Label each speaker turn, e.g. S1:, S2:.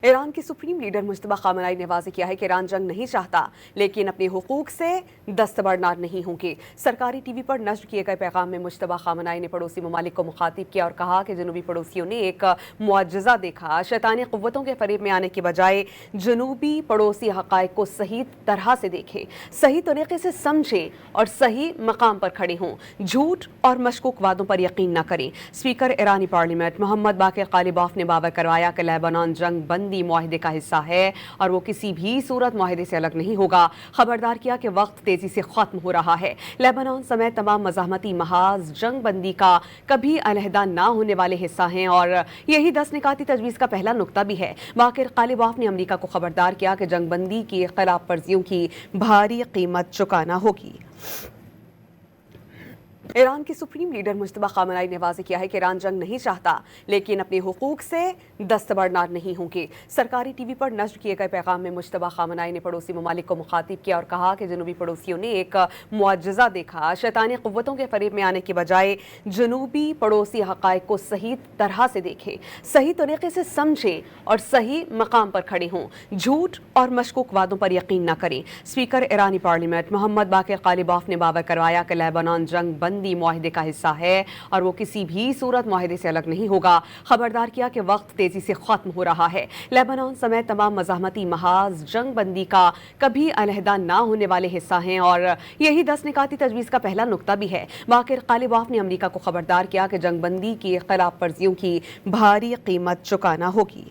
S1: ایران کی supreme leader Mujtaba خامنہئی نے واضح کیا ہے کہ ایران جنگ نہیں چاہتا لیکن اپنے حقوق سے دستبردار نہیں ہوں گے۔ سرکاری ٹی وی پر نشر کیے گئے پیغام میں مجتبیٰ خامنہئی نے پڑوسی ممالک کو مخاطب کیا اور کہا کہ جنوبی پڑوسیوں نے ایک معجزہ دیکھا۔ شیطانی قوتوں کے فریب میں آنے کے بجائے جنوبی پڑوسی حقائق کو صحیح طرح سے دیکھیں، صحیح طریقے سے سمجھیں اور صحیح مقام پر کھڑے ہوں۔ جھوٹ اور مشکوک وعدوں پر یقین نہ کریں۔ اسپیکر ایرانی پارلیمنٹ محمد باقر قالیباف نے باور کروایا کہ لیبنان جنگ بندی معاہدے کا حصہ ہے اور وہ کسی بھی صورت معاہدے سے الگ نہیں ہوگا۔ خبردار کیا کہ وقت تیزی سے ختم ہو رہا ہے۔ لیبنان سمیت تمام مزاحمتی محاذ جنگ بندی کا کبھی علیحدہ نہ ہونے والے حصہ ہیں اور یہی 10 نکاتی تجویز کا پہلا نقطہ بھی ہے۔ باقر قالیباف نے امریکہ کو خبردار کیا کہ جنگ بندی کی خلاف ورزیوں کی بھاری قیمت چکانا ہوگی۔ ایران کی سپریم لیڈر مجتبیٰ خامنہئی نے واضح کیا ہے کہ ایران جنگ نہیں چاہتا لیکن اپنے حقوق سے دستبردار نہیں ہوں گے۔ سرکاری ٹی وی پر نشر کیے گئے پیغام میں مجتبیٰ خامنہئی نے پڑوسی ممالک کو مخاطب کیا اور کہا کہ جنوبی پڑوسیوں نے ایک معجزہ دیکھا۔ شیطانی قوتوں کے فریب میں آنے کے بجائے جنوبی پڑوسی حقائق کو صحیح طرح سے دیکھیں، صحیح طریقے سے سمجھیں اور صحیح مقام پر کھڑے ہوں۔ جھوٹ اور مشکوک وعدوں پر یقین نہ کریں۔ اسپیکر ایرانی پارلیمنٹ محمد باقر قالیباف نے باور کروایا کہ لیبنان جنگ بندی معاہدے کا حصہ ہے اور وہ کسی بھی صورت معاہدے سے الگ نہیں ہوگا۔ خبردار کیا کہ وقت تیزی سے ختم ہو رہا ہے۔ لیبنان سمیت تمام مزاحمتی محاذ جنگ بندی کا کبھی علیحدہ نہ ہونے والے حصہ ہیں اور یہی 10 نکاتی تجویز کا پہلا نقطہ بھی ہے۔ باقر قالیباف نے امریکہ کو خبردار کیا کہ جنگ بندی کی خلاف ورزیوں کی بھاری قیمت چکانا ہوگی۔